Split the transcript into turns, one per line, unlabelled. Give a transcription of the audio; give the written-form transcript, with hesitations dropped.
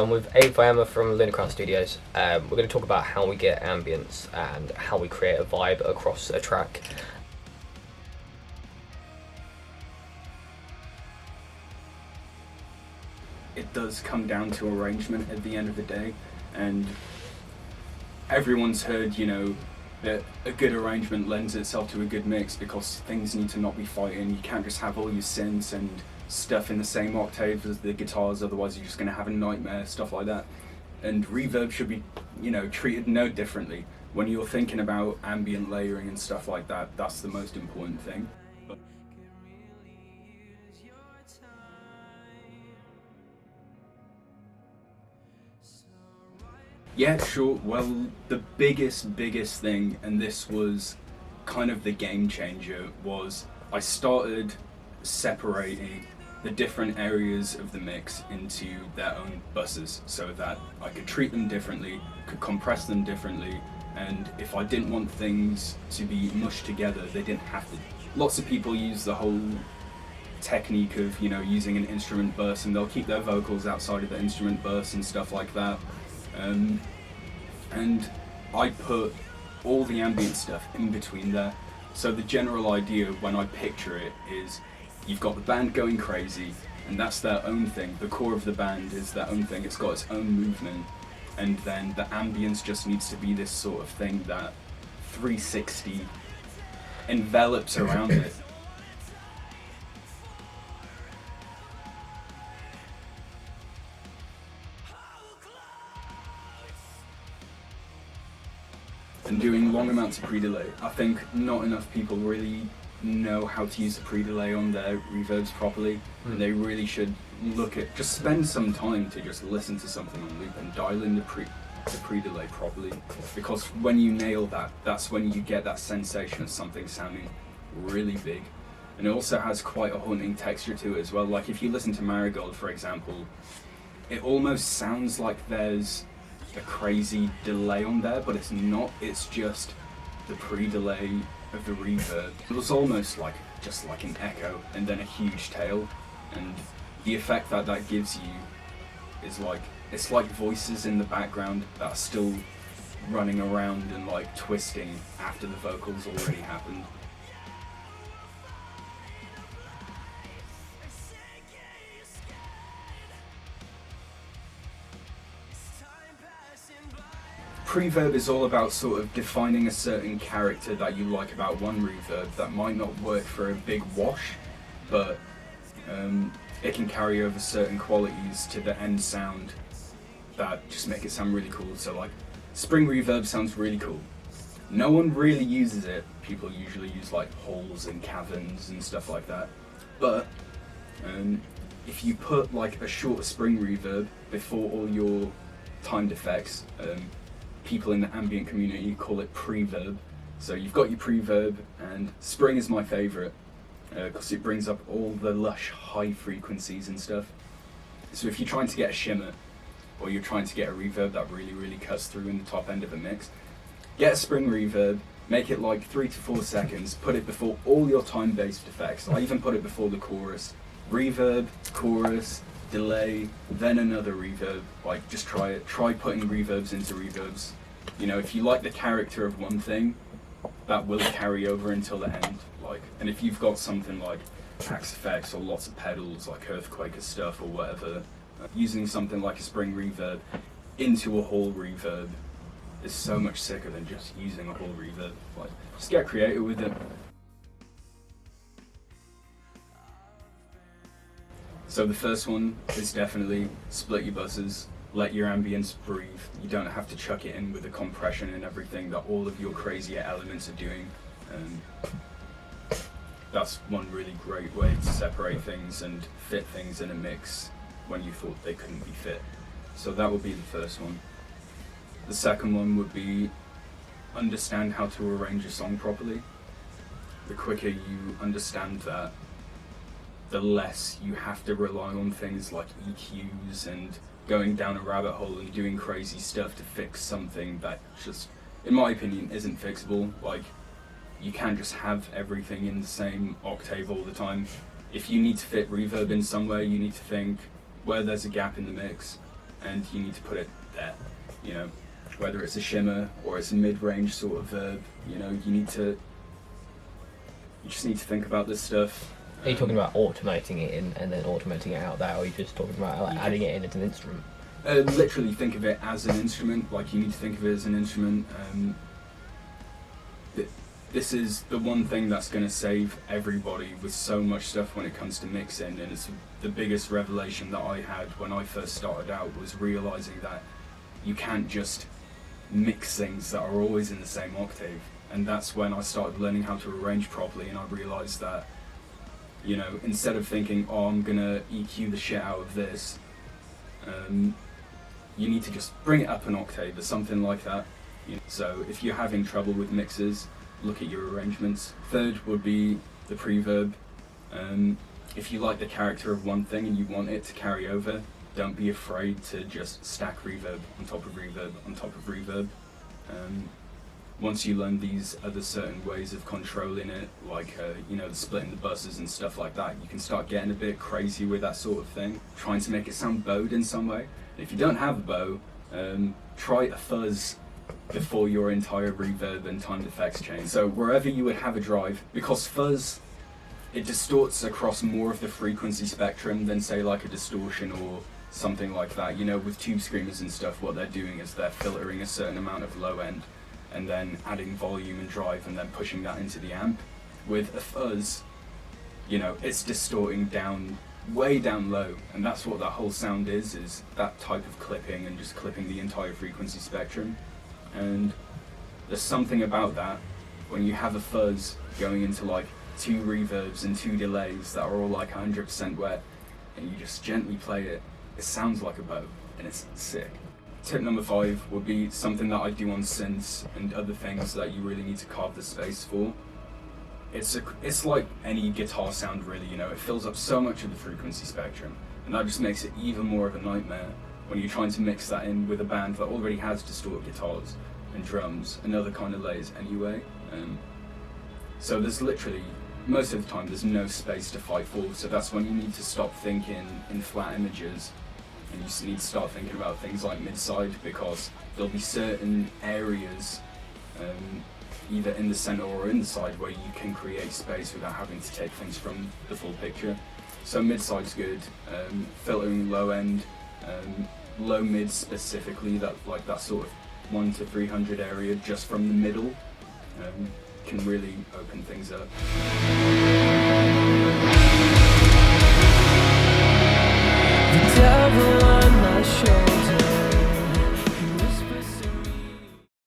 I'm with Fihema from Lunacrown Studios. We're going to talk about how we get ambience and how we create a vibe across a track.
It does come down to arrangement at the end of the day, and everyone's heard, you know, that a good arrangement lends itself to a good mix because things need to not be fighting. You can't just have all your synths and stuff in the same octave as the guitars, otherwise you're just going to have a nightmare, stuff like that. And reverb should be, you know, treated no differently. When you're thinking about ambient layering and stuff like that, that's the most important thing. Yeah, sure. Well, the biggest thing, and this was kind of the game changer, was I started separating the different areas of the mix into their own buses so that I could treat them differently, could compress them differently, and if I didn't want things to be mushed together, they didn't have to. Lots of people use the whole technique of, you know, using an instrument bus, and they'll keep their vocals outside of the instrument bus and stuff like that. And I put all the ambient stuff in between there. So the general idea when I picture it is you've got the band going crazy, and that's their own thing. The core of the band is their own thing. It's got its own movement, and then the ambience just needs to be this sort of thing that 360 envelops around it. And doing long amounts of pre-delay. I think not enough people really know how to use the pre-delay on their reverbs properly, and they really should just spend some time to just listen to something on loop and dial in the pre-delay properly, because when you nail that, that's when you get that sensation of something sounding really big. And it also has quite a haunting texture to it as well. Like if you listen to Marigold, for example, it almost sounds like there's a crazy delay on there, but it's not. It's just the pre-delay of the reverb. It was almost like just like an echo and then a huge tail, and the effect that that gives you is like, it's like voices in the background that are still running around and like twisting after the vocals already happened. Preverb is all about sort of defining a certain character that you like about one reverb that might not work for a big wash, but it can carry over certain qualities to the end sound that just make it sound really cool. So like, spring reverb sounds really cool. No one really uses it. People usually use like halls and caverns and stuff like that. But if you put like a shorter spring reverb before all your timed effects, people in the ambient community call it preverb. So you've got your preverb, and spring is my favourite because it brings up all the lush high frequencies and stuff. So if you're trying to get a shimmer, or you're trying to get a reverb that really cuts through in the top end of a mix, get a spring reverb, make it like 3 to 4 seconds, put it before all your time-based effects. I even put it before the chorus. Reverb, chorus, delay, then another reverb. Like, just try it. Try putting reverbs into reverbs. You know, if you like the character of one thing, that will carry over until the end. Like, and if you've got something like Axe effects or lots of pedals, like Earthquaker stuff or whatever, using something like a spring reverb into a whole reverb is so much sicker than just using a whole reverb. Like, just get creative with it. So the first one is definitely split your buses, let your ambience breathe. You don't have to chuck it in with the compression and everything that all of your crazier elements are doing. That's one really great way to separate things and fit things in a mix when you thought they couldn't be fit. So that would be the first one. The second one would be understand how to arrange a song properly. The quicker you understand that, the less you have to rely on things like EQs and going down a rabbit hole and doing crazy stuff to fix something that just, in my opinion, isn't fixable. Like, you can't just have everything in the same octave all the time. If you need to fit reverb in somewhere, you need to think where there's a gap in the mix, and you need to put it there. You know, whether it's a shimmer or it's a mid-range sort of verb, you know, you just need to think about this stuff.
Are you talking about automating it in and then automating it out there, or are you just talking about like, adding it in as an instrument?
Literally think of it as an instrument, like you need to think of it as an instrument. This is the one thing that's going to save everybody with so much stuff when it comes to mixing, and it's the biggest revelation that I had when I first started out, was realizing that you can't just mix things that are always in the same octave. And that's when I started learning how to arrange properly, and I realized that, you know, instead of thinking, oh, I'm gonna EQ the shit out of this, you need to just bring it up an octave or something like that. You know, so if you're having trouble with mixes, look at your arrangements. Third would be the preverb. If you like the character of one thing and you want it to carry over, don't be afraid to just stack reverb on top of reverb on top of reverb. Once you learn these other certain ways of controlling it, like you know, the splitting the buses and stuff like that, you can start getting a bit crazy with that sort of thing, trying to make it sound bowed in some way. If you don't have a bow, try a fuzz before your entire reverb and timed effects change. So wherever you would have a drive, because fuzz, it distorts across more of the frequency spectrum than say like a distortion or something like that. You know, with tube screamers and stuff, what they're doing is they're filtering a certain amount of low end and then adding volume and drive and then pushing that into the amp. With a fuzz, you know, it's distorting down, way down low, and that's what that whole sound is that type of clipping and just clipping the entire frequency spectrum. And there's something about that when you have a fuzz going into like 2 reverbs and 2 delays that are all like 100% wet, and you just gently play it, it sounds like a bow, and it's sick. Tip number 5 would be something that I do on synths and other things that you really need to carve the space for. It's like any guitar sound really, you know, it fills up so much of the frequency spectrum, and that just makes it even more of a nightmare when you're trying to mix that in with a band that already has distorted guitars and drums and other kind of layers anyway. So there's literally, most of the time, there's no space to fight for, so that's when you need to stop thinking in flat images, and you just need to start thinking about things like mid-side, because there'll be certain areas, either in the center or in the side, where you can create space without having to take things from the full picture. So mid-side's good, filtering low end, low mid specifically, that sort of 1 to 300 area just from the middle, can really open things up.